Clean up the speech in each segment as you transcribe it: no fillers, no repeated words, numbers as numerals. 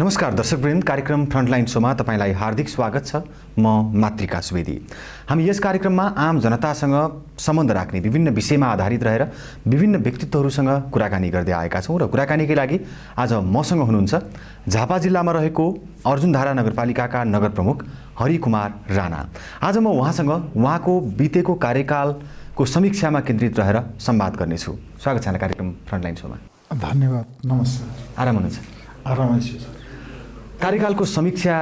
नमस्कार दर्शकवृन्द, कार्यक्रम फ्रन्टलाइन शोमा तपाईलाई हार्दिक स्वागत छ। म मातृका सुवेदी। हामी यस कार्यक्रममा आम जनतासँग सम्बन्ध राख्ने विभिन्न विषयमा आधारित रहेर विभिन्न व्यक्तित्वहरूसँग कुराकानी गर्दै आएका छौँ र कुराकानीकै लागि आज मसँग हुनुहुन्छ झापा जिल्लामा रहेको अर्जुनधारा नगरपालिकाका नगर प्रमुख हरिकुमार राणा। आज म उहाँसँग उहाँको बितेको कार्यकालको समीक्षामा केन्द्रित रहेर संवाद गर्नेछु। स्वागत छ कार्यक्रम फ्रन्टलाइन शोमा। धन्यवाद। नमस्कार। आराम हुनुहुन्छ? आरामै छु। कार्यकालको समीक्षा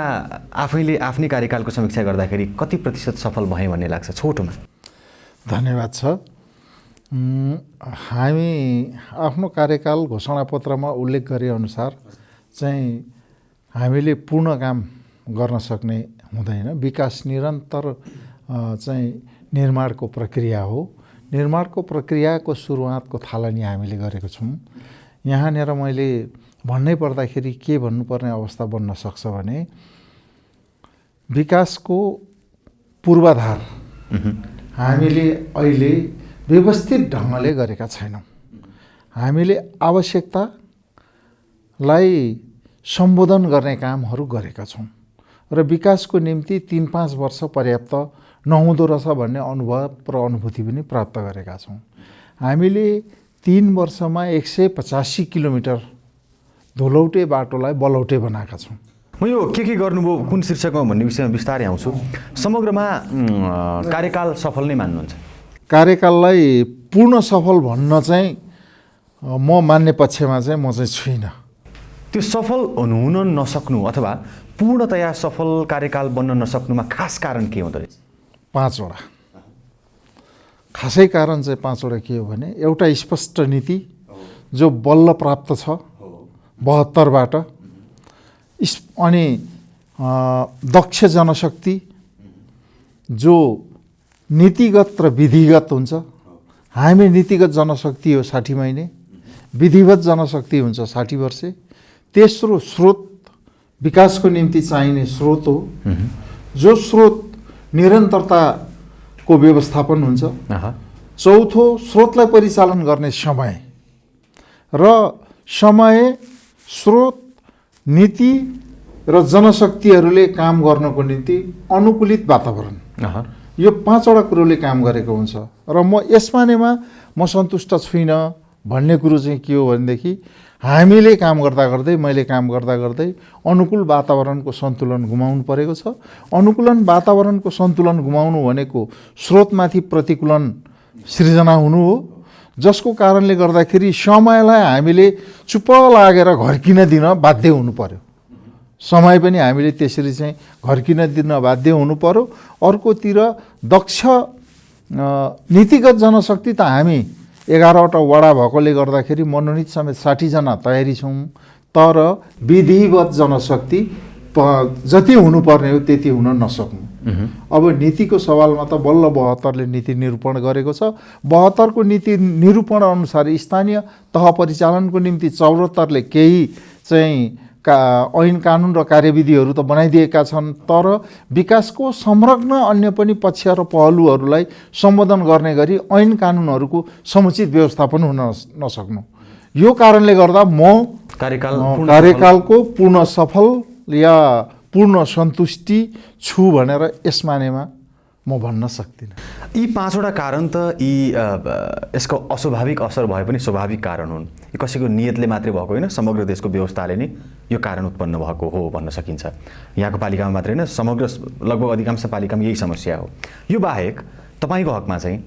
आफैले आफ्नै कार्यकालको समीक्षा गर्दाखेरि कति प्रतिशत सफल भए भन्ने लाग्छ छोटोमा? धन्यवाद छ। हामी आफ्नो कार्यकाल घोषणापत्रमा उल्लेख गरे अनुसार चाहिँ हामीले पूर्ण काम गर्न सक्ने हुँदैन। विकास निरन्तर चाहिँ निर्माणको प्रक्रिया हो। निर्माणको प्रक्रियाको सुरुवातको थालनी हामीले गरेको छौँ। यहाँनिर मैले भन्नै पर्दाखेरि के भन्नुपर्ने अवस्था बन्न सक्छ भने विकासको पूर्वाधार हामीले अहिले व्यवस्थित ढङ्गले गरेका छैनौँ। हामीले आवश्यकतालाई सम्बोधन गर्ने कामहरू गरेका छौँ र विकासको निम्ति 3-5 वर्ष पर्याप्त नहुँदो रहेछ भन्ने अनुभव र अनुभूति पनि प्राप्त गरेका छौँ। हामीले 3 वर्षमा 185 किलोमिटर धुलौटे बाटोलाई बलौटे बनाएका छौँ। म यो के गर्नुभयो कुन शीर्षकमा भन्ने विषयमा बिस्तारै आउँछु। समग्रमा कार्यकाल सफल नै मान्नुहुन्छ? कार्यकाललाई पूर्ण सफल भन्न चाहिँ म मान्ने पक्षमा चाहिँ म चाहिँ छुइनँ। त्यो सफल हुन नसक्नु अथवा पूर्णतया सफल कार्यकाल बन्न नसक्नुमा खास कारण के हुँदो रहेछ? 5 वटा खासै कारण चाहिँ 5 वटा के हो भने एउटा स्पष्ट नीति जो बल्ल प्राप्त छ 72बाट, अनि दक्ष जनशक्ति जो नीतिगत र विधिगत हुन्छ। हामी नीतिगत जनशक्ति हो 60 महिने, विधिवत जनशक्ति हुन्छ 60 वर्षे। तेस्रो स्रोत विकासको निम्ति चाहिने स्रोत हो, जो स्रोत निरन्तरताको व्यवस्थापन हुन्छ। चौथो स्रोतलाई परिचालन गर्ने समय र समय, स्रोत, नीति र जनशक्तिहरूले काम गर्नको निम्ति अनुकूलित वातावरण, यो 5 वटा कुरोले काम गरेको हुन्छ। र म यसमानेमा म सन्तुष्ट छुइनँ भन्ने कुरो चाहिँ के हो भनेदेखि हामीले काम गर्दा गर्दै, मैले काम गर्दा गर्दै अनुकूल वातावरणको सन्तुलन गुमाउनु परेको छ। अनुकूलन वातावरणको सन्तुलन गुमाउनु भनेको स्रोतमाथि प्रतिकूलन सृजना हुनु हो, जसको कारणले गर्दाखेरि समयलाई हामीले चुप लागेर घर्किन दिन बाध्य हुनु पर्यो। समय पनि हामीले त्यसरी चाहिँ घर्किन दिन बाध्य हुनु पर्यो। अर्कोतिर दक्ष नीतिगत जनशक्ति त हामी 11वटा वडा भएकोले गर्दाखेरि मनोनित समेत 60 जना तयारी छौँ। तर विधिवत जनशक्ति जति हुनुपर्ने हो त्यति हुन नसक्नु। अब नीतिको सवालमा त बल्ल 72ले नीति निरूपण गरेको छ। 72को नीति निरूपण अनुसार स्थानीय तह परिचालनको निम्ति 74ले केही चाहिँ ऐन कानुन र कार्यविधिहरू त बनाइदिएका छन्, तर विकासको संलग्न अन्य पनि पक्ष र पहलुहरूलाई सम्बोधन गर्ने गरी ऐन कानुनहरूको समुचित व्यवस्थापन हुन नसक्नु। यो कारणले गर्दा म कार्यकालको पूर्ण सफल या पूर्ण सन्तुष्टि छु भनेर यसमानेमा म भन्न सक्दिनँ। यी 5 वटा कारण त यसको अस्वाभाविक असर भए पनि स्वाभाविक कारण हुन्। यो कसैको नियतले मात्रै भएको होइन, समग्र देशको व्यवस्थाले नै यो कारण उत्पन्न भएको हो भन्न सकिन्छ। यहाँको पालिकामा मात्रै होइन, समग्र लगभग अधिकांश पालिकामा यही समस्या हो। यो बाहेक तपाईँको हकमा चाहिँ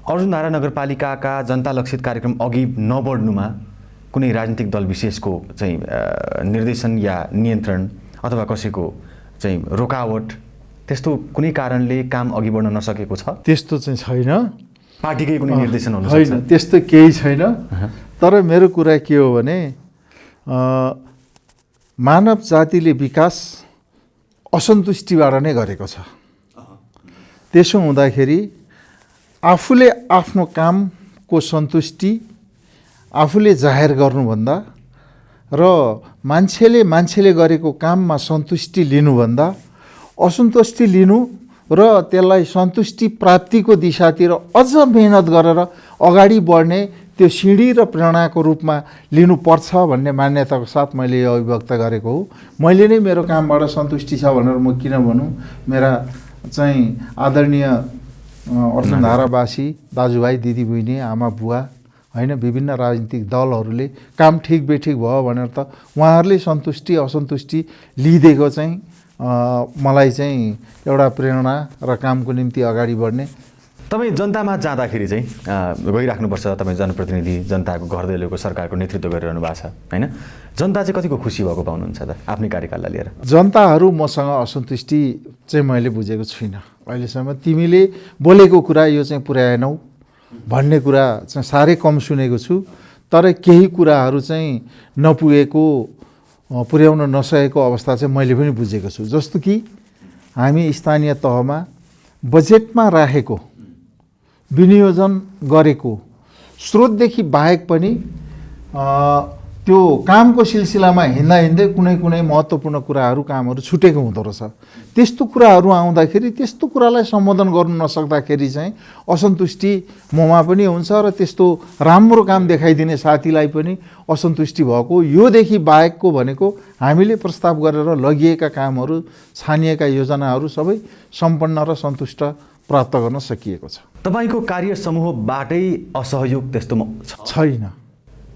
अर्जुनधारा नगरपालिकाका जनता लक्षित कार्यक्रम अघि नबढ्नुमा कुनै राजनीतिक दल विशेषको चाहिँ निर्देशन या नियन्त्रण अथवा कसैको चाहिँ रोकावट, त्यस्तो कुनै कारणले काम अघि बढ्न नसकेको छ? त्यस्तो चाहिँ छैन। पार्टीकै कुनै निर्देशन हुन सक्छ? होइन, त्यस्तो केही छैन। तर मेरो कुरा के हो भने मानव जातिले विकास असन्तुष्टिबाट नै गरेको छ। त्यसो हुँदाखेरि आफूले आफ्नो कामको सन्तुष्टि आफूले जाहेर गर्नुभन्दा र मान्छेले गरेको काममा सन्तुष्टि लिनुभन्दा असन्तुष्टि लिनु र त्यसलाई सन्तुष्टि प्राप्तिको दिशातिर अझ मेहनत गरेर अगाडि बढ्ने त्यो सिँढी र प्रेरणाको रूपमा लिनुपर्छ भन्ने मान्यताको साथ मैले यो अभिव्यक्त गरेको हो। मैले नै मेरो कामबाट सन्तुष्टि छ भनेर म किन भनौँ? मेरा चाहिँ आदरणीय अर्जुनधारावासी दाजुभाइ दिदीबहिनी आमा बुवा होइन विभिन्न राजनीतिक दलहरूले काम ठिक बेठिक भयो भनेर त उहाँहरूले सन्तुष्टि असन्तुष्टि लिइदिएको चाहिँ मलाई चाहिँ एउटा प्रेरणा र कामको निम्ति अगाडि बढ्ने। तपाईँ जनतामा जाँदाखेरि चाहिँ गइराख्नुपर्छ, तपाईँ जनप्रतिनिधि जनताको घर दैलोको सरकारको नेतृत्व गरिरहनु भएको छ होइन, जनता चाहिँ कतिको खुसी भएको पाउनुहुन्छ त आफ्नै कार्यकाललाई लिएर? जनताहरू मसँग असन्तुष्टि चाहिँ मैले बुझेको छुइनँ अहिलेसम्म। तिमीले बोलेको कुरा यो चाहिँ पुर्याएनौ भन्ने कुरा चाहिँ साह्रै कम सुनेको छु। तर केही कुराहरू चाहिँ नपुगेको पुर्याउन नसकेको अवस्था चाहिँ मैले पनि बुझेको छु। जस्तो कि हामी स्थानीय तहमा बजेटमा राखेको विनियोजन गरेको स्रोतदेखि बाहेक पनि त्यो कामको सिलसिलामा हिँड्दा हिँड्दै कुनै कुनै महत्त्वपूर्ण कुराहरू कामहरू छुटेको हुँदो रहेछ। त्यस्तो कुराहरू आउँदाखेरि त्यस्तो कुरालाई सम्बोधन गर्नु नसक्दाखेरि चाहिँ असन्तुष्टि ममा पनि हुन्छ र त्यस्तो राम्रो काम देखाइदिने साथीलाई पनि असन्तुष्टि भएको। योदेखि बाहेकको भनेको हामीले प्रस्ताव गरेर लगिएका कामहरू छानिएका योजनाहरू सबै सम्पन्न र सन्तुष्ट प्राप्त गर्न सकिएको छ। तपाईँको कार्य समूहबाटै असहयोग त्यस्तो छैन।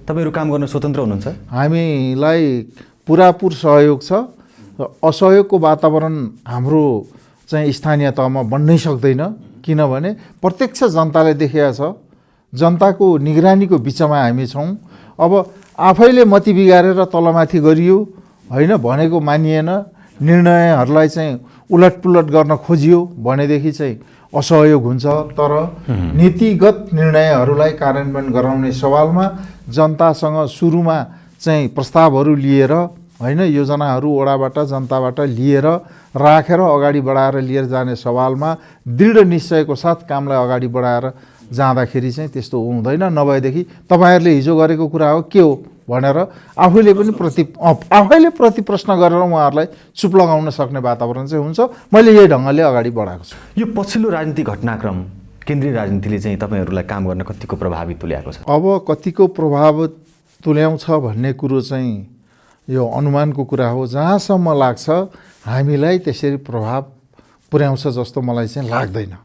तपाईँहरू काम गर्न स्वतन्त्र हुनुहुन्छ? हामीलाई पुरापुर सहयोग छ। असहयोगको वातावरण हाम्रो चाहिँ स्थानीय तहमा बन्नै सक्दैन, किनभने प्रत्यक्ष जनताले देखेका छ। जनताको निगरानीको बिचमा हामी छौँ। अब आफैले मती बिगारेर तलमाथि गरियो होइन भनेको मानिएन, निर्णयहरूलाई चाहिँ उलटपुलट गर्न खोजियो भनेदेखि चाहिँ असहयोग हुन्छ। तर नीतिगत निर्णयहरूलाई कार्यान्वयन गराउने सवालमा जनतासँग सुरुमा चाहिँ प्रस्तावहरू लिएर होइन योजनाहरू वडाबाट जनताबाट लिएर राखेर अगाडि बढाएर लिएर जाने सवालमा दृढ निश्चयको साथ कामलाई अगाडि बढाएर जाँदाखेरि चाहिँ त्यस्तो हुँदैन। नभएदेखि तपाईँहरूले हिजो गरेको कुरा हो के हो भनेर आफैले प्रति प्रश्न गरेर उहाँहरूलाई चुप लगाउन सक्ने वातावरण चाहिँ हुन्छ। मैले यही ढङ्गले अगाडि बढाएको छु। यो पछिल्लो राजनीतिक घटनाक्रम केन्द्रीय राजनीतिले चाहिँ तपाईँहरूलाई काम गर्न कतिको प्रभावित तुल्याएको छ? अब कतिको प्रभाव तुल्याउँछ भन्ने कुरो चाहिँ यो अनुमानको कुरा हो। जहाँसम्म लाग्छ हामीलाई त्यसरी प्रभाव पुर्याउँछ जस्तो मलाई चाहिँ लाग्दैन,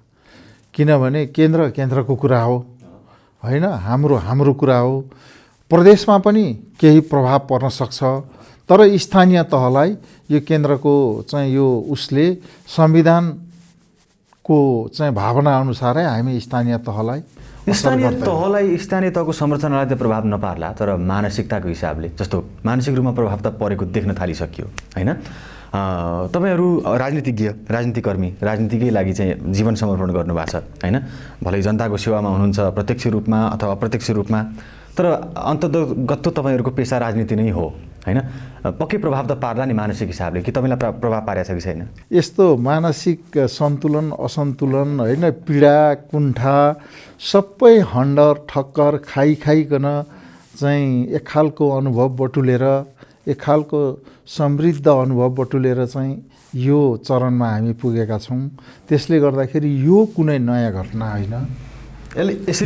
किनभने केन्द्रको कुरा हो होइन, हाम्रो कुरा हो। प्रदेशमा पनि केही प्रभाव पर्न सक्छ, तर स्थानीय तहलाई यो केन्द्रको चाहिँ यो उसले संविधानको चाहिँ भावना अनुसारै हामी स्थानीय तहलाई स्थानीय तहको संरचनालाई त प्रभाव नपार्ला, तर मानसिकताको हिसाबले जस्तो मानसिक रूपमा प्रभाव त परेको देख्न थालिसक्यो होइन। तपाईँहरू राजनीतिज्ञ, राजनीतिकर्मी, राजनीतिकै लागि चाहिँ जीवन समर्पण गर्नुभएको छ होइन। भलै जनताको सेवामा हुनुहुन्छ प्रत्यक्ष रूपमा अथवा अप्रत्यक्ष रूपमा, तर अन्ततगत तपाईँहरूको पेसा राजनीति नै हो होइन। पक्कै प्रभाव त पार्ला नि मानसिक हिसाबले, कि तपाईँलाई प्रभाव पारेको छ कि छैन? यस्तो मानसिक सन्तुलन असन्तुलन होइन, पीडा कुण्ठा सबै हन्डर ठक्कर खाइकन चाहिँ एक खालको अनुभव बटुलेर एक खालको समृद्ध अनुभव बटुलेर चाहिँ यो चरणमा हामी पुगेका छौँ। त्यसले गर्दाखेरि यो कुनै नयाँ घटना होइन,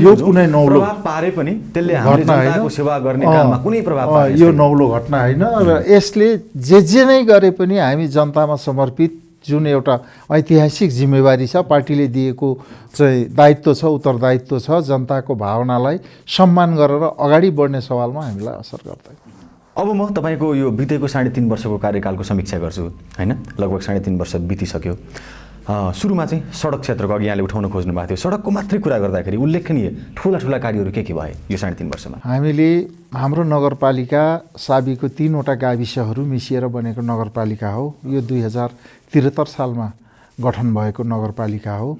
यो कुनै नौलो पारे पनि त्यसले हामीले जनताको सेवा गर्ने काममा कुनै प्रभाव पारेन। यो नौलो घटना होइन र यसले जे नै गरे पनि हामी जनतामा समर्पित जुन एउटा ऐतिहासिक जिम्मेवारी छ, पार्टीले दिएको चाहिँ दायित्व छ, उत्तरदायित्व छ, जनताको भावनालाई सम्मान गरेर अगाडि बढ्ने सवालमा हामीलाई असर गर्दैन। अब म तपाईँको यो बितेको 3.5 वर्षको कार्यकालको समीक्षा गर्छु होइन। लगभग 3.5 वर्ष बितिसक्यो। सुरुमा चाहिँ सडक क्षेत्रको अघि यहाँले उठाउन खोज्नु भएको थियो, सडकको मात्रै कुरा गर्दाखेरि उल्लेखनीय ठुला कार्यहरू के भए यो 3.5 वर्षमा? हामीले हाम्रो नगरपालिका साबीको 3वटा गाविसहरू मिसिएर बनेको नगरपालिका हो। यो 2073 सालमा गठन भएको नगरपालिका हो।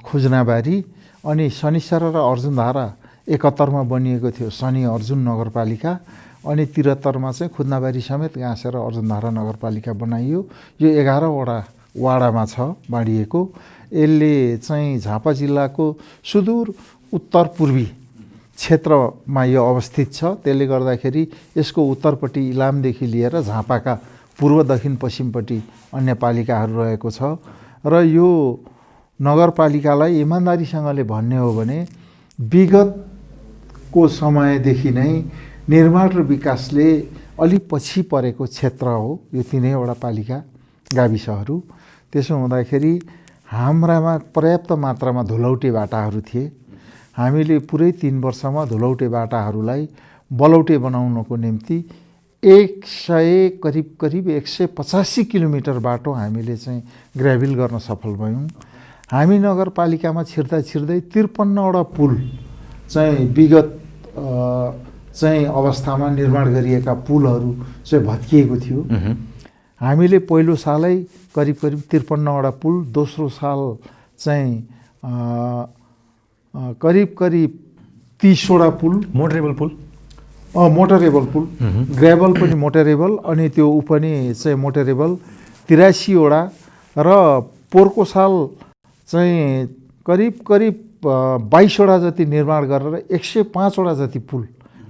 खुजनाबारी अनि शनिश्चर र अर्जुनधारा 71 बनिएको थियो शनि अर्जुन नगरपालिका, अनि 73 चाहिँ खुजनाबारी समेत गाँसेर अर्जुनधारा नगरपालिका बनाइयो। यो 11वटा वाडामा छ बाँडिएको। यसले चाहिँ झापा जिल्लाको सुदूर उत्तर पूर्वी क्षेत्रमा यो अवस्थित छ। त्यसले गर्दाखेरि यसको उत्तरपट्टि इलामदेखि लिएर झापाका पूर्व दक्षिण पश्चिमपट्टि अन्य पालिकाहरू रहेको छ। र यो नगरपालिकालाई इमान्दारीसँगले भन्ने हो भने विगतको को समयदेखि नै निर्माण र विकासले अलि पछि परेको क्षेत्र हो यो तीनैवटा पालिका गाविसहरू। त्यसो हुँदाखेरि हाम्रामा पर्याप्त मात्रामा धुलौटे बाटाहरू थिए। हामीले पुरै 3 वर्षमा धुलौटे बाटाहरूलाई बलौटे बनाउनको निम्ति करिब 185 किलोमिटर बाटो हामीले चाहिँ ग्राभेल गर्न सफल भयौँ। हामी नगरपालिकामा छिर्दा 53वटा पुल चाहिँ विगत चाहिँ अवस्थामा निर्माण गरिएका पुलहरू चाहिँ भत्किएको थियो। हामीले पहिलो सालै करिब 53वटा पुल, दोस्रो साल चाहिँ करिब 30वटा पुल, मोटरेबल पुल, मोटरेबल पुल, ग्रेभल पनि मोटरेबल अनि त्यो ऊ पनि चाहिँ मोटरेबल 83वटा र पोहोरको साल चाहिँ करिब 22वटा जति निर्माण गरेर 105वटा जति पुल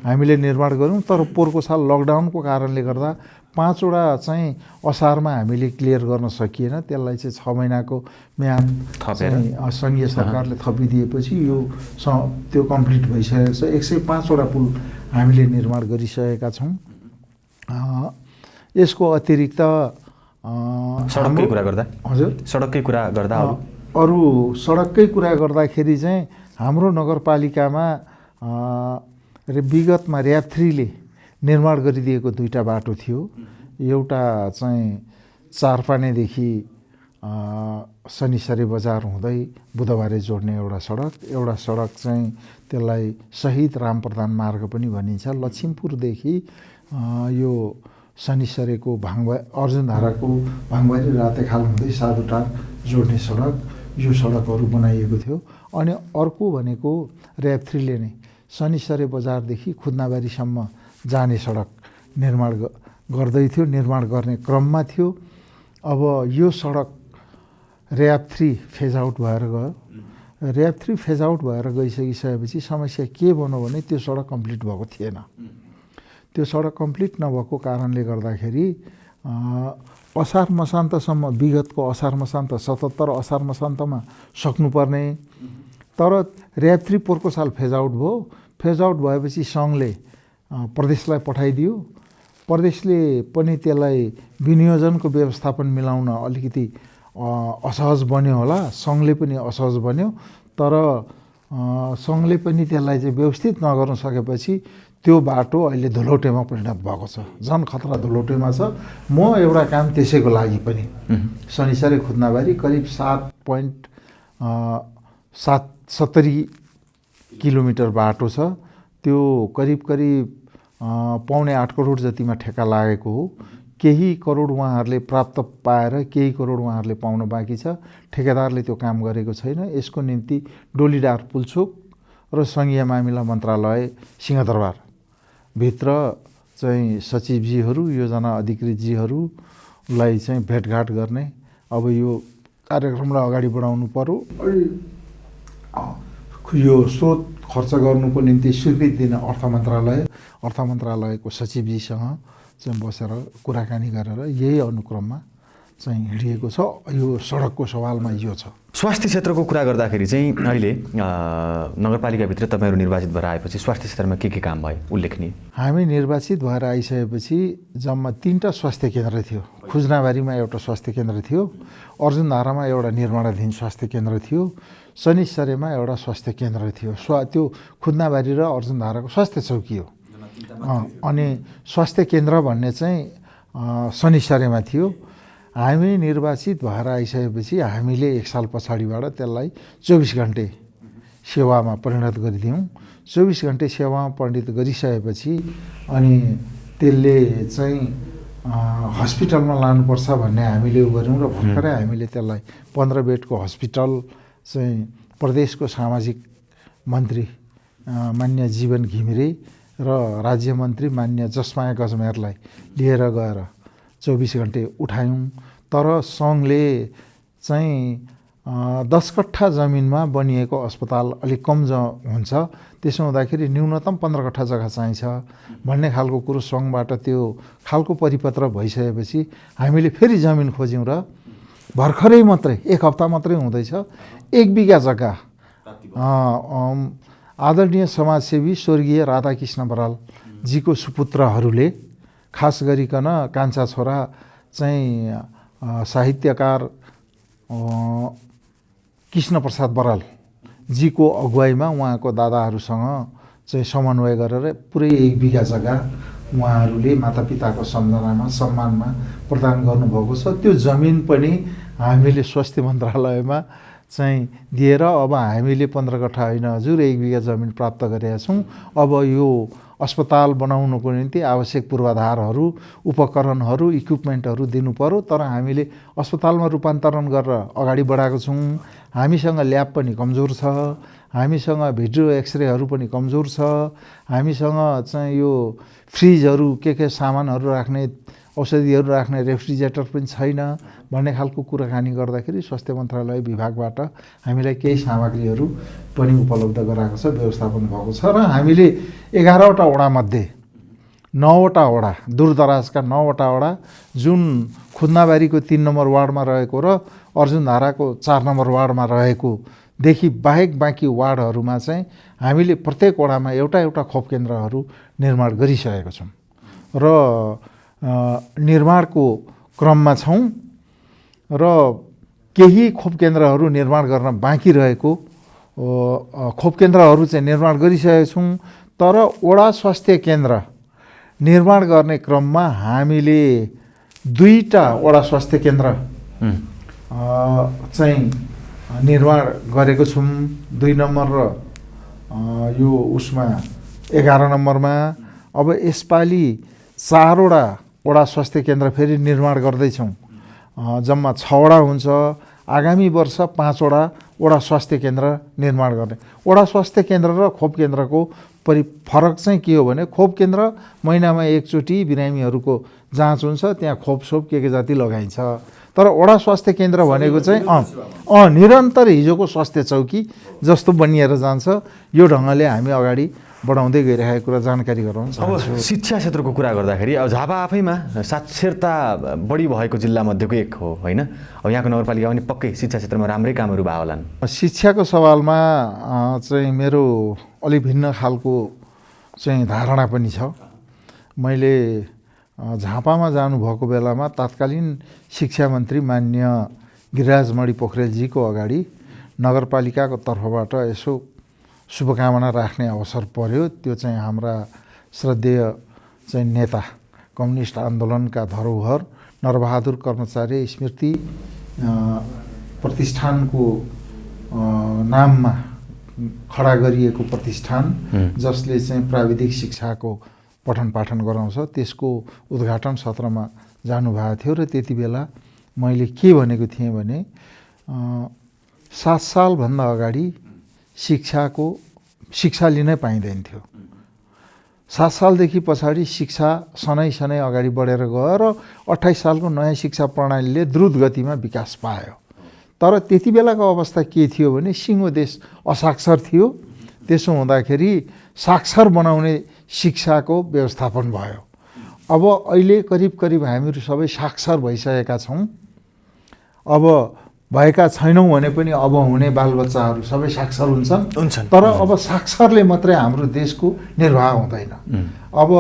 हामीले निर्माण गऱ्यौँ। तर पोहोरको साल लकडाउनको कारणले गर्दा 5वटा चाहिँ असारमा हामीले क्लियर गर्न सकिएन। त्यसलाई चाहिँ 6 महिनाको म्याद सङ्घीय सरकारले थपिदिएपछि यो त्यो कम्प्लिट भइसकेको छ। 105वटा पुल हामीले निर्माण गरिसकेका छौँ। यसको अतिरिक्त सडककै कुरा गर्दा, हजुर सडककै कुरा गर्दा अरू सडककै कुरा गर्दाखेरि चाहिँ हाम्रो नगरपालिकामा विगतमा र्याब 3 ले निर्माण गरिदिएको 2टा बाटो थियो। एउटा चाहिँ चारपानेदेखि शनिसरे बजार हुँदै बुधबारे जोड्ने एउटा सडक चाहिँ त्यसलाई शहीद रामप्रधान मार्ग पनि भनिन्छ। लक्ष्मीपुरदेखि यो शनिसरेको अर्जुनधाराको भाङबारी रातेखाल हुँदै साधुटार जोड्ने सडक, यो सडकहरू बनाइएको थियो। अनि अर्को भनेको र्याब 3 ले नै शनिसरे बजारदेखि खुद्नाबारीसम्म जाने सडक निर्माण गर्दै थियो, निर्माण गर्ने क्रममा थियो। अब यो सडक र्याब 3 फेज आउट भएर गयो। र्याब 3 फेज आउट भएर गइसकेपछि समस्या के बन्यो भने त्यो सडक कम्प्लिट भएको थिएन। त्यो सडक कम्प्लिट नभएको कारणले गर्दाखेरि असार मसान्तसम्म, विगतको असार मसान्त 77 असार मसान्तमा सक्नुपर्ने, तर र्याब 3 पोहोरको साल फेज आउट भयो। फेज आउट भएपछि सङ्घले प्रदेशलाई पठाइदियो। प्रदेशले पनि त्यसलाई विनियोजनको व्यवस्थापन मिलाउन अलिकति असहज बन्यो होला, सङ्घले पनि असहज बन्यो। तर सङ्घले पनि त्यसलाई चाहिँ व्यवस्थित नगर्न सकेपछि त्यो बाटो अहिले धुलौटेमा परिणत भएको छ। झन् खतरा धुलौटेमा छ। म एउटा काम त्यसैको लागि पनि शनिसरे खुद्नाबारी करिब 7.70 किलोमिटर बाटो छ। त्यो करिब 7.25 करोड जतिमा ठेक्का लागेको हो। केही करोड उहाँहरूले प्राप्त पाएर केही करोड उहाँहरूले पाउन बाँकी छ। ठेकेदारले त्यो काम गरेको छैन। यसको निम्ति डोलीडार पुल्चोक र सङ्घीय मामिला मन्त्रालय सिंहदरबार भित्र चाहिँ सचिवजीहरू, योजना अधिकृतजीहरूलाई चाहिँ भेटघाट गर्ने। अब यो कार्यक्रमलाई अगाडि बढाउनु पर्यो। यो स्रोत खर्च गर्नुको निम्ति स्वीकृति दिन अर्थ मन्त्रालयको सचिवजीसँग चाहिँ बसेर कुराकानी गरेर यही अनुक्रममा चाहिँ हिँडिएको छ। यो सडकको सवालमा यो छ। स्वास्थ्य क्षेत्रको कुरा गर्दाखेरि चाहिँ अहिले नगरपालिकाभित्र तपाईँहरू निर्वाचित भएर आएपछि स्वास्थ्य क्षेत्रमा के काम भयो उल्लेखनीय? हामी निर्वाचित भएर आइसकेपछि जम्मा 3टा स्वास्थ्य केन्द्र थियो। खुजनाबारीमा एउटा स्वास्थ्य केन्द्र थियो, अर्जुनधारामा एउटा निर्माणाधीन स्वास्थ्य केन्द्र थियो, शनिसरेमा एउटा स्वास्थ्य केन्द्र थियो। त्यो खुद्नाबारी र अर्जुनधाराको स्वास्थ्य चौकी हो। अनि स्वास्थ्य केन्द्र भन्ने चाहिँ शनिसरेमा थियो। हामी निर्वाचित भएर आइसकेपछि हामीले 1 साल पछाडिबाट त्यसलाई 24 घन्टे सेवामा परिणत गरिदियौँ। 24 घन्टे सेवामा परिणत गरिसकेपछि अनि त्यसले चाहिँ हस्पिटलमा लानुपर्छ भन्ने हामीले गऱ्यौँ र भर्खरै हामीले त्यसलाई 15 बेडको हस्पिटल चाहिँ प्रदेशको सामाजिक मन्त्री मान्य जीवन घिमिरे र राज्य मन्त्री मान्य जसमाया गजमेरलाई लिएर गएर 24 घन्टे उठायौँ। तर सङ्घले चाहिँ 10 कट्ठा जमिनमा बनिएको अस्पताल अलिक कम हुन्छ, त्यसो हुँदाखेरि न्यूनतम 15 कट्ठा जग्गा चाहिन्छ भन्ने खालको कुरो सङ्घबाट त्यो खालको परिपत्र भइसकेपछि हामीले फेरि जमिन खोज्यौँ र भर्खरै मात्रै 1 हप्ता मात्रै हुँदैछ 1 बिघा जग्गा आदरणीय समाजसेवी स्वर्गीय राधाकृष्ण बरालजीको सुपुत्रहरूले खास गरिकन कान्छा छोरा चाहिँ साहित्यकार कृष्णप्रसाद बरालजीको अगुवाईमा उहाँको दादाहरूसँग चाहिँ समन्वय गरेर पुरै 1 बिघा जग्गा उहाँहरूले मातापिताको सम्झनामा सम्मानमा प्रदान गर्नुभएको छ। त्यो जमिन पनि हामीले स्वास्थ्य मन्त्रालयमा चाहिँ दिएर अब हामीले 15 कट्ठा होइन हजुर 1 बिघा जमिन प्राप्त गरेका छौँ। अब यो अस्पताल बनाउनको निम्ति आवश्यक पूर्वाधारहरू, उपकरणहरू, इक्विपमेन्टहरू दिनु पर्यो, तर हामीले अस्पतालमा रूपान्तरण गरेर अगाडि बढाएको छौँ। हामीसँग ल्याब पनि कमजोर छ, हामीसँग भिडियो एक्सरेहरू पनि कमजोर छ, हामीसँग चाहिँ यो फ्रिजहरू के सामानहरू राख्ने, औषधिहरू राख्ने रेफ्रिजरेटर पनि छैन भन्ने खालको कुराकानी गर्दाखेरि स्वास्थ्य मन्त्रालय विभागबाट हामीलाई केही सामग्रीहरू पनि उपलब्ध गराएको छ, व्यवस्थापन भएको छ र हामीले 11वटा वडामध्ये 9वटा वडा, दूरदराजका 9वटा वडा जुन खुद्नाबारीको 3 नम्बर वार्डमा रहेको र अर्जुनधाराको 4 नम्बर वार्डमा रहेको देखि बाहेक बाँकी वार्डहरूमा चाहिँ हामीले प्रत्येक वडामा एउटा खोप केन्द्रहरू निर्माण गरिसकेका छौँ र निर्माणको क्रममा छौँ र केही खोप केन्द्रहरू निर्माण गर्न बाँकी रहेको खोप केन्द्रहरू चाहिँ निर्माण गरिसकेका छौँ। तर वडा स्वास्थ्य केन्द्र निर्माण गर्ने क्रममा हामीले 2टा वडा स्वास्थ्य केन्द्र चाहिँ निर्माण गरेको छौँ। 2 नम्बर र यो उसमा 11 नम्बरमा। अब यसपालि 4वटा वडा स्वास्थ्य केन्द्र फेरि निर्माण गर्दैछौँ, जम्मा 6वटा हुन्छ। आगामी वर्ष 5वटा वडा स्वास्थ्य केन्द्र निर्माण गर्ने। वडा स्वास्थ्य केन्द्र र खोप केन्द्रको फरक चाहिँ के हो भने खोप केन्द्र महिनामा एकचोटि बिरामीहरूको जाँच हुन्छ, त्यहाँ खोपसोप के जाति लगाइन्छ। तर वडा स्वास्थ्य केन्द्र भनेको चाहिँ निरन्तर हिजोको स्वास्थ्य चौकी जस्तो बनिएर जान्छ। यो ढङ्गले हामी अगाडि बढाउँदै गइरहेको कुरा जानकारी गराउन चाहन्छु। अब शिक्षा क्षेत्रको कुरा गर्दाखेरि अब झापा आफैमा साक्षरता बढी भएको जिल्लामध्येको एक हो होइन? अब यहाँको नगरपालिका पनि पक्कै शिक्षा क्षेत्रमा राम्रै कामहरू भए होलान्। शिक्षाको सवालमा चाहिँ मेरो अलि भिन्न खालको चाहिँ धारणा पनि छ। मैले झापामा जानुभएको बेलामा तत्कालीन शिक्षा मन्त्री मान्य गिरिराजमणि पोखरेलजीको अगाडि नगरपालिकाको तर्फबाट यसो शुभकामना राख्ने अवसर पर्यो। त्यो चाहिँ हाम्रा श्रद्धेय चाहिँ नेता कम्युनिस्ट आन्दोलनका धरोहर नरबहादुर कर्मचारी स्मृति प्रतिष्ठानको नाममा खडा गरिएको प्रतिष्ठान जसले चाहिँ प्राविधिक शिक्षाको पठन पाठन गराउँछ, त्यसको उद्घाटन सत्रमा जानुभएको थियो। र त्यति बेला मैले के भनेको थिएँ भने 7 सालभन्दा अगाडि शिक्षा लिनै पाइँदैन थियो। 7 सालदेखि पछाडि शिक्षा सनै अगाडि बढेर गयो र 28 सालको नयाँ शिक्षा प्रणालीले द्रुत गतिमा विकास पायो। तर त्यति बेलाको अवस्था के थियो भने सिङ्गो देश असाक्षर थियो। त्यसो हुँदाखेरि साक्षर बनाउने शिक्षाको व्यवस्थापन भयो। अब अहिले करिब हामीहरू सबै साक्षर भइसकेका छौँ। अब भएका छैनौँ भने पनि अब हुने बालबच्चाहरू सबै साक्षर हुन्छन्। तर अब साक्षरले मात्रै हाम्रो देशको निर्वाह हुँदैन। अब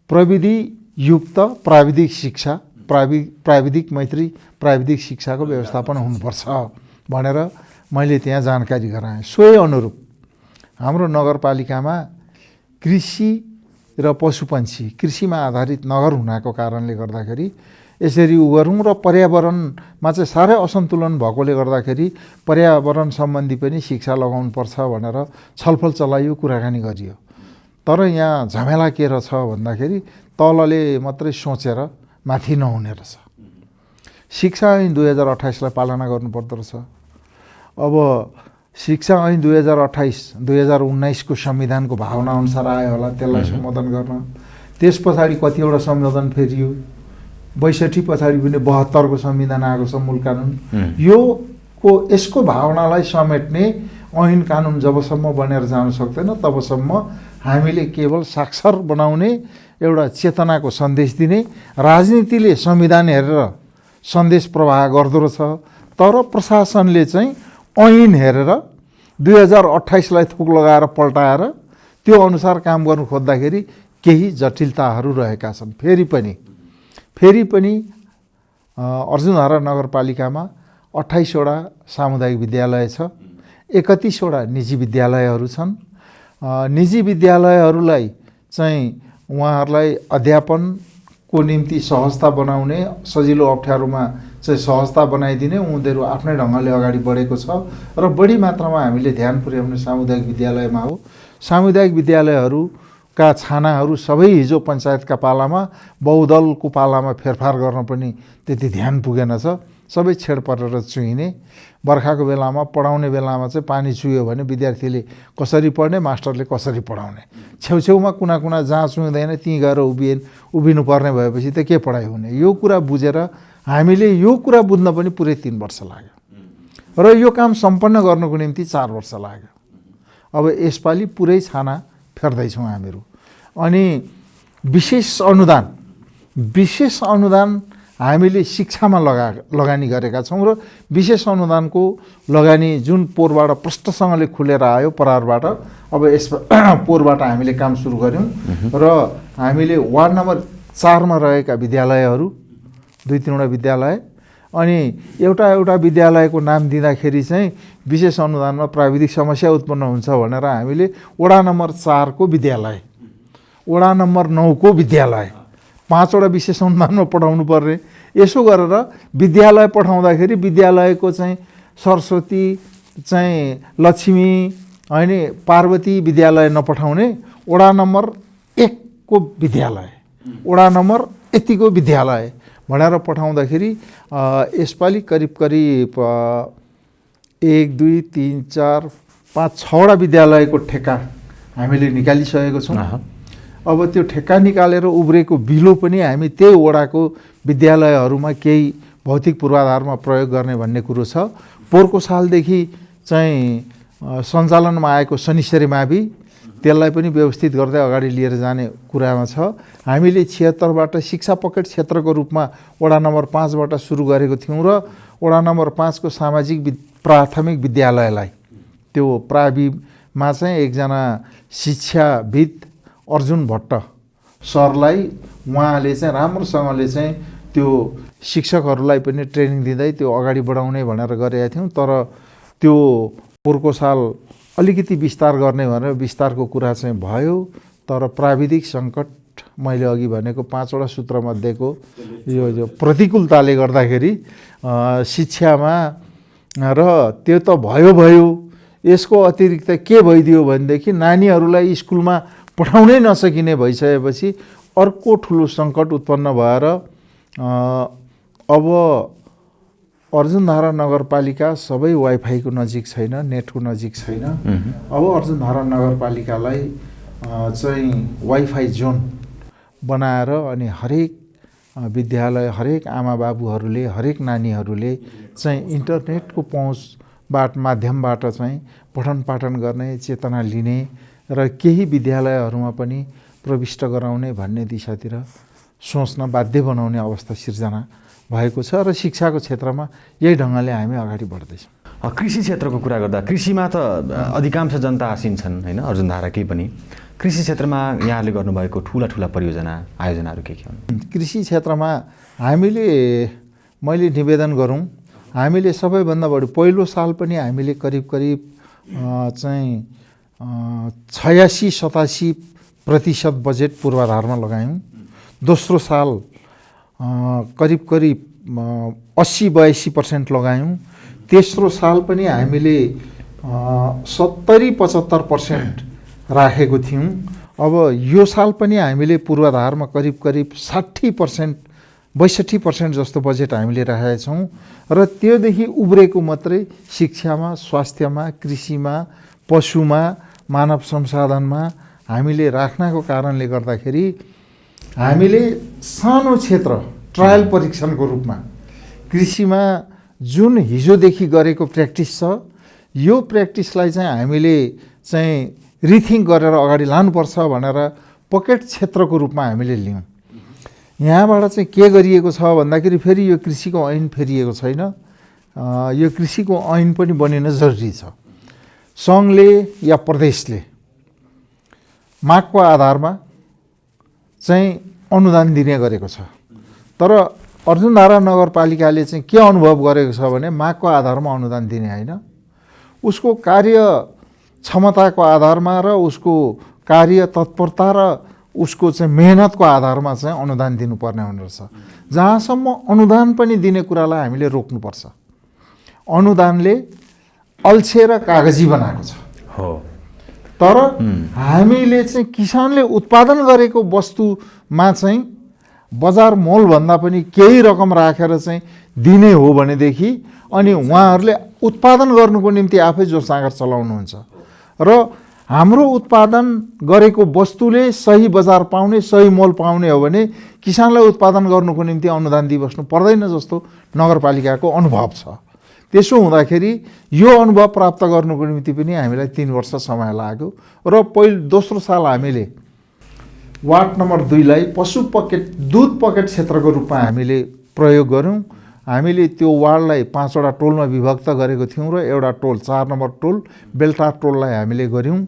प्रविधि युक्त प्राविधिक शिक्षा, प्राविधिक मैत्री प्राविधिक शिक्षाको व्यवस्थापन हुनुपर्छ भनेर मैले त्यहाँ जानकारी गराएँ। सोही अनुरूप हाम्रो नगरपालिकामा कृषि र पशुपन्छी, कृषिमा आधारित नगर हुनाको कारणले गर्दाखेरि यसरी गरौँ र पर्यावरणमा चाहिँ साह्रै असन्तुलन भएकोले गर्दाखेरि पर्यावरण सम्बन्धी पनि शिक्षा लगाउनुपर्छ भनेर छलफल चलाइयो, कुराकानी गरियो। तर यहाँ झमेला के रहेछ भन्दाखेरि तलले मात्रै सोचेर माथि नहुने रहेछ। शिक्षा ऐन 2028 लाई पालना गर्नुपर्दो रहेछ। अब शिक्षा ऐन 2028-2019 को संविधानको भावना अनुसार आयो होला, त्यसलाई सम्बोधन गर्न। त्यस पछाडि कतिवटा संशोधन फेरियो। 62 पछाडि पनि 72 को संविधान आएको छ, मूल कानुन। यसको भावनालाई समेट्ने ऐन कानुन जबसम्म बनेर जान सक्दैन तबसम्म हामीले केवल साक्षर बनाउने एउटा चेतनाको सन्देश दिने, राजनीतिले संविधान हेरेर सन्देश प्रवाह गर्दो रहेछ। तर प्रशासनले चाहिँ ऐन हेरेर 2028लाई थोक लगाएर पल्टाएर त्यो अनुसार काम गर्नु खोज्दाखेरि केही जटिलताहरू रहेका छन्। फेरि पनि अर्जुनधारा नगरपालिकामा 28वटा सामुदायिक विद्यालय छ, 31वटा निजी विद्यालयहरू छन्। निजी विद्यालयहरूलाई चाहिँ उहाँहरूलाई अध्यापनको निम्ति सहजता बनाउने, सजिलो अप्ठ्यारोमा चाहिँ सहजता बनाइदिने उनीहरू आफ्नै ढङ्गले अगाडि बढेको छ र बढी मात्रामा हामीले ध्यान पुर्याउने सामुदायिक विद्यालयमा हो। सामुदायिक विद्यालयहरूका छानाहरू सबै हिजो पञ्चायतका पालामा, बहुदलको पालामा फेरफार गर्न पनि त्यति ध्यान पुगेन छ। सबै छेड परेर चुहिने, बर्खाको बेलामा पढाउने बेलामा चाहिँ पानी चुह्यो भने विद्यार्थीले कसरी पढ्ने, मास्टरले कसरी पढाउने, छेउछेउमा कुना जहाँ चुहिँदैन त्यहीँ गएर उभिनुपर्ने भएपछि त के पढाइ हुने। यो कुरा बुझेर हामीले यो कुरा बुझ्न पनि पुरै 3 वर्ष लाग्यो र यो काम सम्पन्न गर्नको निम्ति 4 वर्ष लाग्यो। अब यसपालि पुरै छाना फेर्दैछौँ हामीहरू। अनि विशेष अनुदान हामीले शिक्षामा लगानी गरेका छौँ र विशेष अनुदानको लगानी जुन पोहोरबाट प्रष्टसँगले खुलेर आयो परारबाट, अब यस पोहोरबाट हामीले काम सुरु गऱ्यौँ र हामीले वार्ड नम्बर 4 मा रहेका विद्यालयहरू 2-3वटा विद्यालय अनि एउटा विद्यालयको नाम दिँदाखेरि चाहिँ विशेष अनुदानमा प्राविधिक समस्या उत्पन्न हुन्छ भनेर हामीले वडा नम्बर 4 को विद्यालय, वडा नम्बर 9 को विद्यालय 5वटा विशेष अनुदानमा पढाउनु पर्ने। यसो गरेर विद्यालय पठाउँदाखेरि विद्यालयको चाहिँ सरस्वती चाहिँ लक्ष्मी होइन पार्वती विद्यालय नपठाउने, वडा नम्बर 1 को विद्यालय, वडा नम्बर यतिको विद्यालय भनेर पठाउँदाखेरि यसपालि करिब 1, 2, 3, 4, 5, 6वटा विद्यालयको ठेक्का हामीले निकालिसकेको छौँ। अब त्यो ठेक्का निकालेर उब्रेको बिलो पनि हामी त्यही वडाको विद्यालयहरूमा केही भौतिक पूर्वाधारमा प्रयोग गर्ने भन्ने कुरो छ। पोहोरको सालदेखि चाहिँ सञ्चालनमा आएको शनिश्चरी मावि त्यसलाई पनि व्यवस्थित गर्दै अगाडि लिएर जाने कुरामा छ। हामीले 76बाट शिक्षा पकेट क्षेत्रको रूपमा वडा नम्बर 5बाट सुरु गरेको थियौँ र वडा नम्बर 5 को सामाजिक प्राथमिक विद्यालयलाई त्यो प्राविमा चाहिँ एकजना शिक्षाविद अर्जुन भट्ट सरलाई उहाँले चाहिँ राम्रोसँगले चाहिँ त्यो शिक्षकहरूलाई पनि ट्रेनिङ दिँदै त्यो अगाडि बढाउने भनेर गरेका थियौँ। तर त्यो पोहोरको साल अलिकति विस्तार गर्ने भनेर विस्तारको कुरा चाहिँ भयो, तर प्राविधिक सङ्कट मैले अघि भनेको 5वटा सूत्रमध्येको यो प्रतिकूलताले गर्दाखेरि शिक्षामा र त्यो त भयो यसको अतिरिक्त के भइदियो भनेदेखि नानीहरूलाई स्कुलमा पठाउनै नसकिने भइसकेपछि अर्को ठुलो सङ्कट उत्पन्न भएर अब अर्जुनधारा नगरपालिका सबै वाइफाईको नजिक छैन, नेटको नजिक छैन। अब अर्जुनधारा नगरपालिकालाई चाहिँ वाइफाई जोन बनाएर अनि हरेक विद्यालय, हरेक आमाबाबुहरूले, हरेक नानीहरूले चाहिँ इन्टरनेटको पहुँचबाट माध्यमबाट चाहिँ पठन पाठन गर्ने चेतना लिने र केही विद्यालयहरूमा पनि प्रविष्ट गराउने भन्ने दिशातिर सोच्न बाध्य बनाउने अवस्था सिर्जना भएको छ र शिक्षाको क्षेत्रमा यही ढङ्गले हामी अगाडि बढ्दैछौँ। कृषि क्षेत्रको कुरा गर्दा कृषिमा त अधिकांश जनता आसिन्छन् होइन, अर्जुनधाराकै पनि। कृषि क्षेत्रमा यहाँले गर्नुभएको ठुला परियोजना आयोजनाहरू के हुन्? कृषि क्षेत्रमा मैले निवेदन गरौँ, हामीले सबैभन्दा बढी पहिलो साल पनि हामीले करिब चाहिँ 86-87% बजेट पूर्वाधारमा लगायौँ। दोस्रो साल करिब 80-82% लगायौँ। तेस्रो साल पनि हामीले 70-75% राखेको थियौँ। अब यो साल पनि हामीले पूर्वाधारमा करिब 60% जस्तो बजेट हामीले राखेका छौँ र त्योदेखि उब्रेको मात्रै शिक्षामा, स्वास्थ्यमा, कृषिमा, पशुमा, मानव संसाधनमा हामीले राख्नको कारणले गर्दाखेरि हामीले सानो क्षेत्र ट्रायल परीक्षणको रूपमा कृषिमा जुन हिजोदेखि गरेको प्र्याक्टिस छ, यो प्र्याक्टिसलाई चाहिँ हामीले चाहिँ रिथिङ्क गरेर अगाडि लानुपर्छ भनेर पकेट क्षेत्रको रूपमा हामीले लियौँ। यहाँबाट चाहिँ के गरिएको छ भन्दाखेरि फेरि यो कृषिको ऐन फेरिएको छैन, यो कृषिको ऐन पनि बनिन जरुरी छ। सङ्घले या प्रदेशले मागको आधारमा चाहिँ अनुदान दिने गरेको छ। तर अर्जुनधारा नगरपालिकाले चाहिँ के अनुभव गरेको छ भने मागको आधारमा अनुदान दिने होइन, उसको कार्य क्षमताको आधारमा र उसको कार्य तत्परता र उसको चाहिँ मेहनतको आधारमा चाहिँ अनुदान दिनुपर्ने हुनेरहेछ। जहाँसम्म अनुदान पनि दिने कुरालाई हामीले रोक्नुपर्छ। अनुदानले अल्छे र कागजी बनाएको छ हो, तर हामीले चाहिँ किसानले उत्पादन गरेको वस्तुमा चाहिँ बजार मोलभन्दा पनि केही रकम राखेर चाहिँ दिने हो भनेदेखि अनि उहाँहरूले उत्पादन गर्नुको निम्ति आफै जोस जाँगर चलाउनुहुन्छ र हाम्रो उत्पादन गरेको वस्तुले सही बजार पाउने, सही मोल पाउने हो भने किसानलाई उत्पादन गर्नुको निम्ति अनुदान दिइबस्नु पर्दैन जस्तो नगरपालिकाको अनुभव छ। त्यसो हुँदाखेरि यो अनुभव प्राप्त गर्नुको निम्ति पनि हामीलाई 3 वर्ष समय लाग्यो र दोस्रो साल हामीले वार्ड नम्बर 2 लाई पशु पकेट दुध पकेट क्षेत्रको रूपमा हामीले प्रयोग गऱ्यौँ। हामीले त्यो वार्डलाई 5 वटा टोलमा विभक्त गरेको थियौँ र एउटा टोल 4 नम्बर टोल बेल्टा टोललाई हामीले गऱ्यौँ।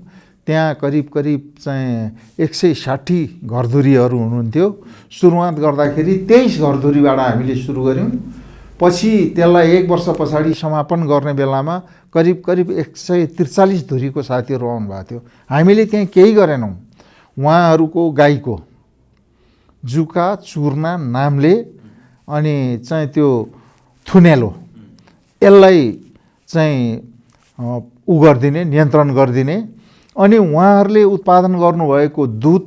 त्यहाँ करिब चाहिँ 160 घरधुरीहरू हुनुहुन्थ्यो। सुरुवात गर्दाखेरि 23 घरधुरीबाट हामीले सुरु गऱ्यौँ। पछि त्यसलाई 1 वर्ष पछाडि समापन गर्ने बेलामा करिब 143 धुरीको साथीहरू आउनुभएको थियो। हामीले त्यहाँ केही गरेनौँ। उहाँहरूको गाईको जुका, चूर्ना, नाम्ले अनि चाहिँ त्यो थुनेलो यसलाई चाहिँ उ गरिदिने, नियन्त्रण गरिदिने अनि उहाँहरूले उत्पादन गर्नुभएको दुध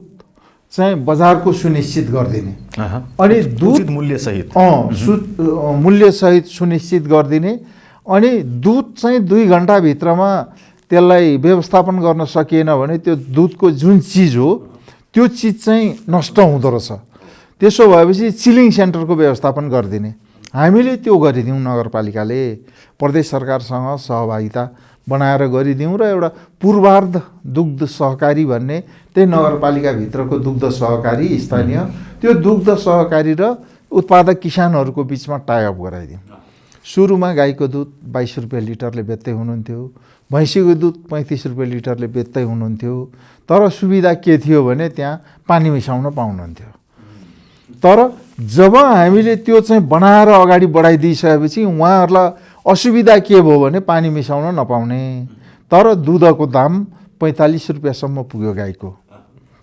चाहिँ बजारको सुनिश्चित गरिदिने अनि दुध मूल्यसहित सुनिश्चित गरिदिने अनि दुध चाहिँ 2 घन्टाभित्रमा त्यसलाई व्यवस्थापन गर्न सकिएन भने त्यो दुधको जुन चिज हो त्यो चिज चाहिँ नष्ट हुँदो रहेछ। त्यसो भएपछि चिलिङ सेन्टरको व्यवस्थापन गरिदिने हामीले त्यो गरिदिउँ। नगरपालिकाले प्रदेश सरकारसँग सहभागिता बनाएर गरिदिउँ र एउटा पूर्वार्ध दुग्ध सहकारी भन्ने त्यही नगरपालिकाभित्रको दुग्ध सहकारी स्थानीय त्यो दुग्ध सहकारी र उत्पादक किसानहरूको बिचमा टाइअप गराइदिउँ। सुरुमा गाईको दुध 22 रुपियाँ लिटरले बेच्दै हुनुहुन्थ्यो, भैँसीको दुध 35 रुपियाँ लिटरले बेच्दै हुनुहुन्थ्यो। तर सुविधा के थियो भने त्यहाँ पानी मिसाउन पाउनुहुन्थ्यो। तर जब हामीले त्यो चाहिँ बनाएर अगाडि बढाइदिइसकेपछि उहाँहरूलाई असुविधा के भयो भने पानी मिसाउन नपाउने। तर दुधको दाम 45 रुपियाँसम्म पुग्यो गाईको।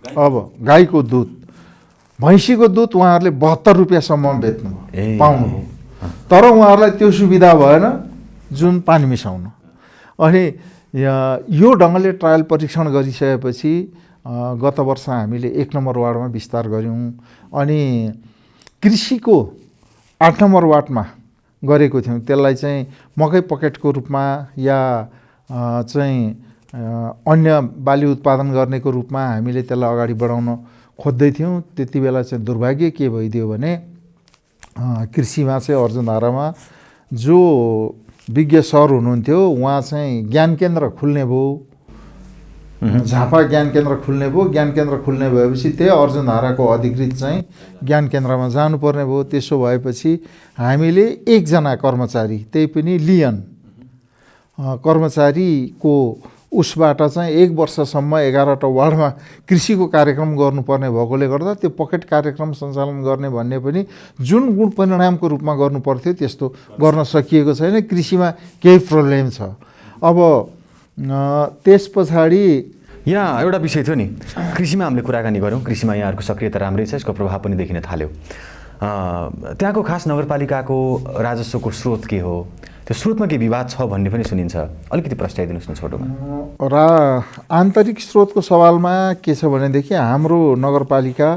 अब गाईको दुध, भैँसीको दुध उहाँहरूले 72 रुपियाँसम्म बेच्नु पाउनुभयो। तर उहाँहरूलाई त्यो सुविधा भएन जुन पानी मिसाउनु। अनि यो ढङ्गले ट्रायल परीक्षण गरिसकेपछि गत वर्ष हामीले 1 नम्बर वार्डमा विस्तार गऱ्यौँ। अनि कृषिको 8 नम्बर वार्डमा गरेको थियौँ। त्यसलाई चाहिँ मकै पकेटको रूपमा या चाहिँ अन्य बाली उत्पादन गर्नेको रूपमा हामीले त्यसलाई अगाडि बढाउन खोज्दै थियौँ। त्यति बेला चाहिँ दुर्भाग्य के भइदियो भने कृषिमा चाहिँ अर्जुनधारामा जो विज्ञ सर हुनुहुन्थ्यो उहाँ चाहिँ ज्ञान केन्द्र खुल्ने भयो, झापा ज्ञान केन्द्र खुल्ने भयो। ज्ञान केन्द्र खुल्ने भएपछि त्यही अर्जुनधाराको अधिकृत चाहिँ ज्ञान केन्द्रमा जानुपर्ने भयो। त्यसो भएपछि हामीले 1 जना कर्मचारी, त्यही पनि लियन कर्मचारीको उसबाट चाहिँ 1 वर्षसम्म 11वटा वार्डमा कृषिको कार्यक्रम गर्नुपर्ने भएकोले गर्दा त्यो पकेट कार्यक्रम सञ्चालन गर्ने भन्ने पनि जुन गुण परिणामको रूपमा गर्नुपर्थ्यो त्यस्तो गर्न सकिएको छैन। कृषिमा केही प्रब्लम छ। अब त्यस पछाडि यहाँ एउटा विषय थियो नि, कृषिमा हामीले कुराकानी गऱ्यौँ। कृषिमा यहाँहरूको सक्रियता राम्रै छ, यसको प्रभाव पनि देखिन थाल्यो। त्यहाँको खास नगरपालिकाको राजस्वको स्रोत के हो, त्यो स्रोतमा के विवाद छ भन्ने पनि सुनिन्छ। अलिकति प्रस्ताइदिनुहोस् न छोटोमा। आन्तरिक स्रोतको सवालमा के छ भनेदेखि हाम्रो नगरपालिका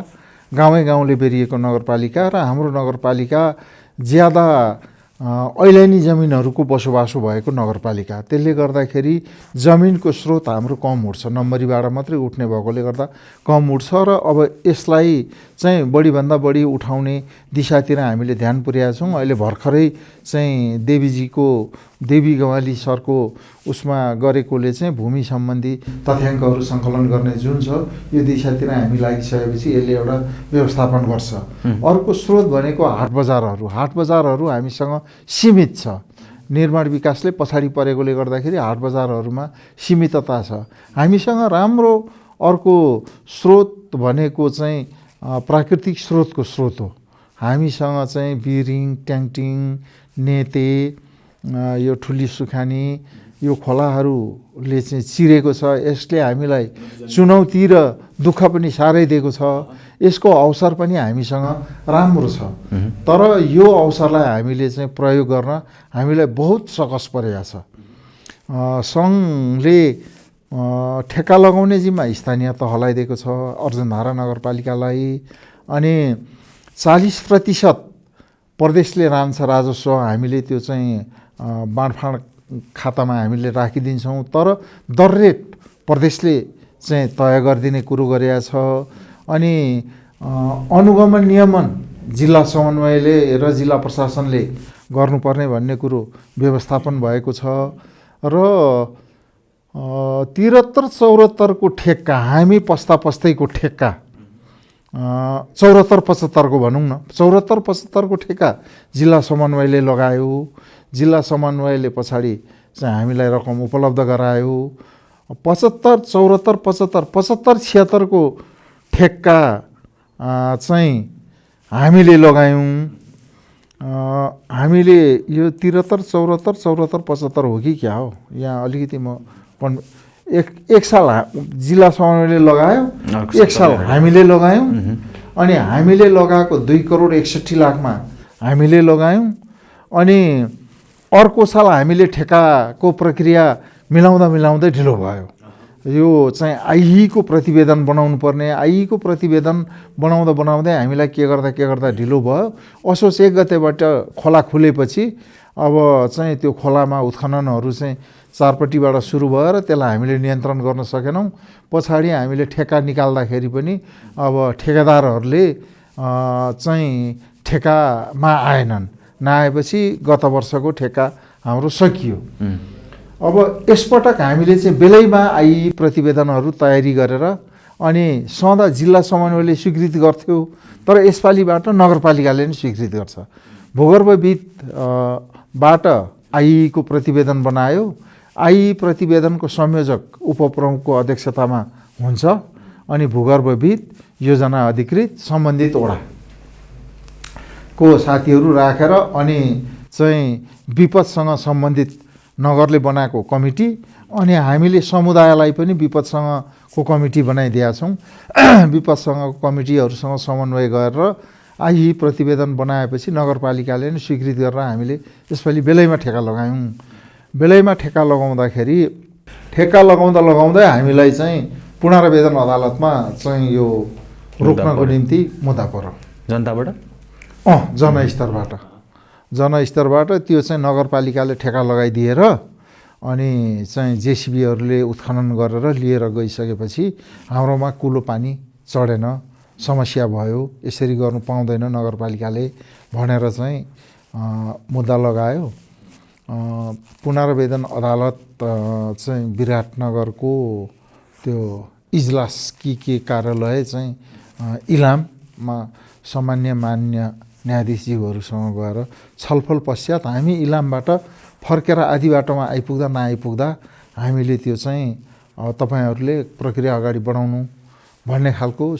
गाउँै गाउँले बेरिएको नगरपालिका र हाम्रो नगरपालिका ज्यादा ऐलानी जमिनहरूको बसोबासो भएको नगरपालिका। त्यसले गर्दाखेरि जमिनको स्रोत हाम्रो कम उठ्छ, नम्बरीबाट मात्रै उठ्ने भएकोले गर्दा कम उठ्छ र अब यसलाई चाहिँ बढीभन्दा बढी उठाउने दिशातिर हामीले ध्यान पुर्याएका छौँ। अहिले भर्खरै चाहिँ देवी गवाली सरको उसमा गरेकोले चाहिँ भूमि सम्बन्धी तथ्याङ्कहरू सङ्कलन गर्ने जुन छ यो दिशातिर हामी लागिसकेपछि यसले एउटा व्यवस्थापन गर्छ। अर्को स्रोत भनेको हाट बजारहरू हामीसँग सीमित छ। निर्माण विकासले पछाडि परेकोले गर्दाखेरि हाट बजारहरूमा सीमितता छ। हामीसँग राम्रो अर्को स्रोत भनेको चाहिँ प्राकृतिक स्रोतको स्रोत हो। हामीसँग चाहिँ बिरिङ, ट्याङटिङ, नेते, यो ठुली सुखानी, यो खोलाहरूले चाहिँ चिरेको छ। यसले हामीलाई चुनौती र दुःख पनि साह्रै दिएको छ। यसको अवसर पनि हामीसँग राम्रो छ, तर यो अवसरलाई हामीले चाहिँ प्रयोग गर्न हामीलाई बहुत सकस परेको छ। सङ्घले ठेक्का लगाउने जिम्मा स्थानीय तहलाई दिएको छ, अर्जुनधारा नगरपालिकालाई। अनि 40% प्रदेशले रान्छ राजस्व, हामीले त्यो चाहिँ बाँडफाँड खातामा हामीले राखिदिन्छौँ, तर दर रेट प्रदेशले चाहिँ तय गरिदिने कुरो गरेका छ। अनि अनुगमन नियमन जिल्ला समन्वयले र जिल्ला प्रशासनले गर्नुपर्ने भन्ने कुरो व्यवस्थापन भएको छ। र 73-74 को ठेक्का, हामी पस्ताको ठेक्का 74-75 को भनौँ न, 74-75 को ठेक्का जिल्ला समन्वयले लगायो। जिल्ला समन्वयले पछाडि चाहिँ हामीलाई रकम उपलब्ध गरायो। 75-76 को ठेक्का चाहिँ हामीले लगायौँ। हामीले यो 73-74-74-75 हो कि क्या हो, यहाँ अलिकति म एक साल जिल्ला समन्वयले लगायो, एक साल हामीले लगायौँ। अनि हामीले लगाएको 2,61,00,000 हामीले लगायौँ। अनि अर्को साल हामीले ठेक्काको प्रक्रिया मिलाउँदै ढिलो भयो। यो चाहिँ आइई को प्रतिवेदन बनाउनु पर्ने, आइई को प्रतिवेदन बनाउँदै हामीलाई के गर्दा ढिलो भयो। असोज 1 गतेबाट खोला खुलेपछि अब चाहिँ त्यो खोलामा उत्खननहरू चाहिँ चारपट्टिबाट सुरु भयो र त्यसलाई हामीले नियन्त्रण गर्न सकेनौँ। पछाडि हामीले ठेक्का निकाल्दाखेरि पनि अब ठेकेदारहरूले चाहिँ ठेक्कामा आएनन्। नआएपछि गत वर्षको ठेक्का हाम्रो सकियो। अब यसपटक हामीले चाहिँ बेलैमा आइई प्रतिवेदनहरू तयारी गरेर अनि सधैँ जिल्ला समन्वयले स्वीकृति गर्थ्यो, तर यसपालिबाट नगरपालिकाले नै स्वीकृति गर्छ। भूगर्भविदबाट आइई को प्रतिवेदन बनायो। आइई प्रतिवेदनको संयोजक उपप्रमुखको अध्यक्षतामा हुन्छ। अनि भूगर्भविद, योजना अधिकृत, सम्बन्धित वडाको साथीहरू राखेर अनि चाहिँ विपदसँग सम्बन्धित नगरले बनाएको कमिटी, अनि हामीले समुदायलाई पनि विपदसँगको कमिटी बनाइदिएका छौँ। विपदसँगको कमिटीहरूसँग समन्वय गरेर आइई प्रतिवेदन बनाएपछि नगरपालिकाले नै स्वीकृति गरेर हामीले यसपालि बेलैमा ठेक्का लगायौँ। बेलैमा ठेक्का लगाउँदाखेरि लगाउँदै हामीलाई चाहिँ पुनरावेदन अदालतमा चाहिँ यो रोक्नको निम्ति मुद्दा पर्यो। जनताबाट जनस्तरबाट त्यो चाहिँ नगरपालिकाले ठेक्का लगाइदिएर अनि चाहिँ जेसिबीहरूले उत्खनन गरेर लिएर गइसकेपछि हाम्रोमा कुलो पानी चढेन, समस्या भयो, यसरी गर्नु पाउँदैन नगरपालिकाले भनेर चाहिँ मुद्दा लगायो। पुनरावेदन अदालत चाहिँ विराटनगरको त्यो इजलास के कार्यालय चाहिँ इलाममा सामान्य मान्य न्यायाधीशज्यूहरूसँग गएर छलफल पश्चात हामी इलामबाट फर्केर आधी बाटोमा आइपुग्दा नआइपुग्दा हामीले त्यो चाहिँ तपाईँहरूले प्रक्रिया अगाडि बढाउनु भन्ने खालको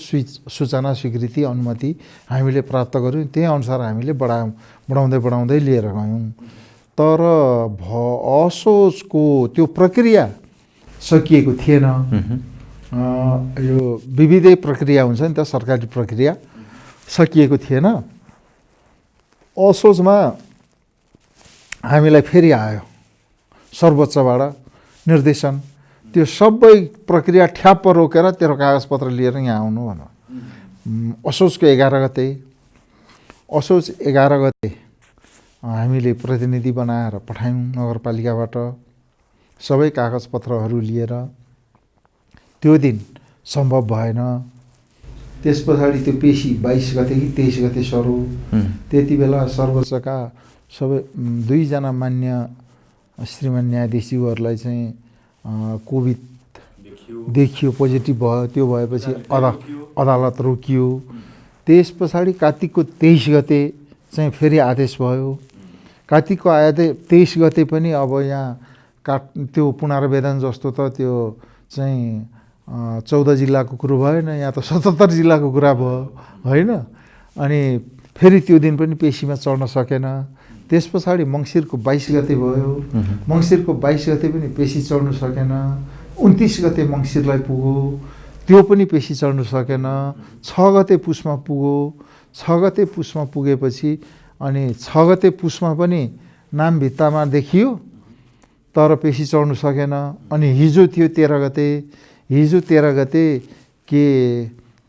सूचना, स्वीकृति, अनुमति हामीले प्राप्त गऱ्यौँ। त्यही अनुसार हामीले बढाउँदै लिएर गयौँ। तर असोजको त्यो प्रक्रिया सकिएको थिएन। यो विविधै प्रक्रिया हुन्छ नि त, सरकारी प्रक्रिया सकिएको थिएन। असोजमा हामीलाई फेरि आयो सर्वोच्चबाट निर्देशन, त्यो सबै प्रक्रिया ठ्याप्प रोकेर तेरो कागजपत्र लिएर यहाँ आउनु भनेर। असोजको 11 गते हामीले प्रतिनिधि बनाएर पठायौँ नगरपालिकाबाट सबै कागजपत्रहरू लिएर। त्यो दिन सम्भव भएन। त्यस पछाडि त्यो पेशी 22 गते कि 23 गते सरो। त्यति बेला सर्वोच्चका सबै 2 जना मान्य श्रीमान न्यायाधीशज्यूहरूलाई चाहिँ कोभिड देखियो, पोजिटिभ भयो। त्यो भएपछि अदालत रोकियो। त्यस पछाडि कार्तिकको 23 गते चाहिँ फेरि आदेश भयो। कार्तिकको आया 23 गते पनि अब यहाँ त्यो पुनर्वेदन जस्तो त त्यो चाहिँ 14 जिल्लाको कुरो भएन, यहाँ त 77 जिल्लाको कुरा भयो होइन। अनि फेरि त्यो दिन पनि पेशीमा चढ्न सकेन। त्यस पछाडि मङ्सिरको 22 गते भयो, मङ्सिरको 22 गते पनि पेशी चढ्नु सकेन। 29 गते मङ्सिरलाई पुग्यो, त्यो पनि पेशी चढ्नु सकेन। 6 गते पुसमा पुग्यो, 6 गते पुसमा पुगेपछि अनि 6 गते पुसमा पनि नाम भित्तामा देखियो तर पेशी चढ्नु सकेन। अनि हिजो थियो 13 गते, हिजो 13 गते के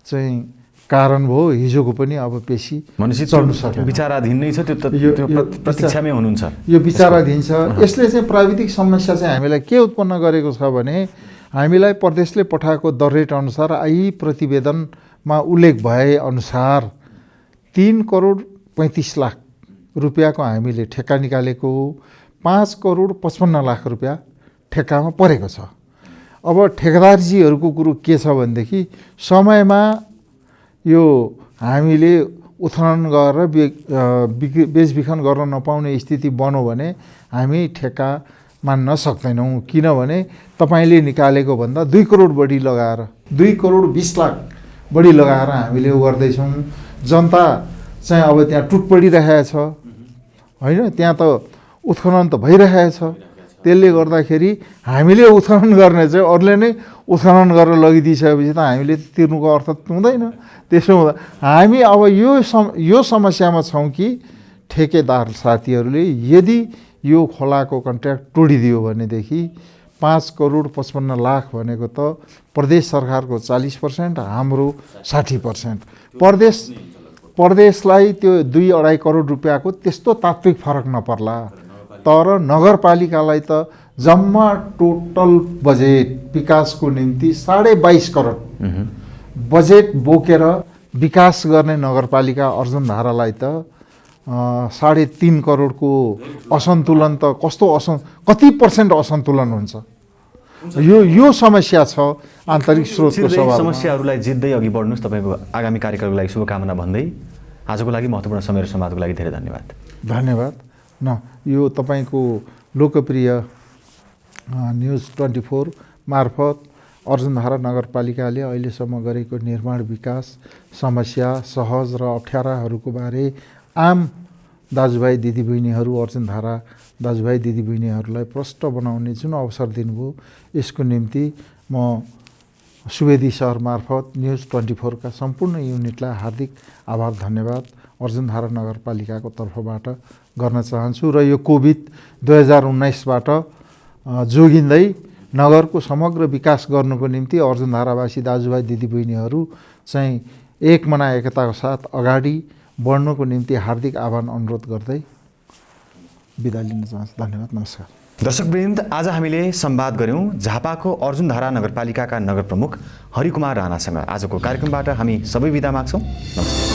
चाहिँ कारण भयो, हिजोको पनि अब पेशी चढ्नु सकेन। विचाराधीन नै छ, त्यो प्रतीक्षामै हुनुहुन्छ। यो विचाराधीन छ। यसले चाहिँ प्राविधिक समस्या चाहिँ हामीलाई के उत्पन्न गरेको छ भने हामीलाई प्रदेशले पठाएको दर रेट अनुसार प्रतिवेदनमा उल्लेख भए अनुसार 3 करोड 35 लाख रुपियाँको हामीले ठेक्का निकालेको, 5 करोड 55 लाख रुपियाँ ठेक्कामा परेको छ। अब ठेकेदारजीहरूको कुरो के छ भनेदेखि समयमा यो हामीले उत्खनन गरेर बेचबिखन गर्न नपाउने स्थिति बन्यो भने हामी ठेक्का मान्न सक्दैनौँ। किनभने तपाईँले निकालेको भन्दा 2 करोड बढी लगाएर 2 करोड 20 लाख बढी लगाएर हामीले गर्दैछौँ। जनता चाहिँ अब त्यहाँ टुट पडिरहेछ होइन, त्यहाँ त उत्खनन त भइरहेछ। त्यसले गर्दाखेरि हामीले उत्खनन गर्ने चाहिँ अरूले नै उत्खनन गरेर लगिदिइसकेपछि त हामीले तिर्नुको अर्थ हुँदैन। त्यसो हुँदा हामी अब यो समस्यामा छौँ कि ठेकेदार साथीहरूले यदि यो खोलाको कन्ट्र्याक्ट तोडिदियो भनेदेखि 5 करोड 55 लाख भनेको त प्रदेश सरकारको 40%, हाम्रो 60%। प्रदेशलाई त्यो 2-2.5 करोड रुपियाँको त्यस्तो तात्विक फरक नपर्ला, तर नगरपालिकालाई त जम्मा टोटल बजेट विकासको निम्ति 22.5 करोड बजेट बोकेर विकास गर्ने नगरपालिका अर्जुनधारालाई त 3.5 करोडको असन्तुलन त कति पर्सेन्ट असन्तुलन हुन्छ। यो समस्या छ आन्तरिक स्रोतको सवाल। समस्याहरूलाई जित्दै अघि बढ्नुहोस्। तपाईँको आगामी कार्यक्रमको लागि शुभकामना भन्दै आजको लागि महत्त्वपूर्ण समय र संवादको लागि धेरै धन्यवाद। धन्यवाद। यो तपाईँको लोकप्रिय न्युज 24 मार्फत अर्जुनधारा नगरपालिकाले अहिलेसम्म गरेको निर्माण विकास समस्या सहज र अप्ठ्याराहरूको बारे आम दाजुभाइ दिदीबहिनीहरू, अर्जुनधारा दाजुभाइ दिदीबहिनीहरूलाई प्रष्ट बनाउने जुन अवसर दिनुभयो यसको निम्ति म सुवेदी सहर मार्फत न्युज 24 का सम्पूर्ण युनिटलाई हार्दिक आभार धन्यवाद अर्जुनधारा नगरपालिकाको तर्फबाट गर्न चाहन्छु। र यो कोभिड 2019बाट जोगिँदै नगरको समग्र विकास गर्नुको निम्ति अर्जुनधारावासी दाजुभाइ दिदीबहिनीहरू चाहिँ एक मना एकताको साथ अगाडि बढ्नुको निम्ति हार्दिक आह्वान अनुरोध गर्दै बिदा लिन चाहन्छु। धन्यवाद, नमस्कार। दर्शकवृन्द, आज हामीले संवाद गऱ्यौँ झापाको अर्जुनधारा नगरपालिकाका नगर प्रमुख हरिकुमार राणासँग। आजको कार्यक्रमबाट हामी सबै बिदा माग्छौँ। नमस्कार।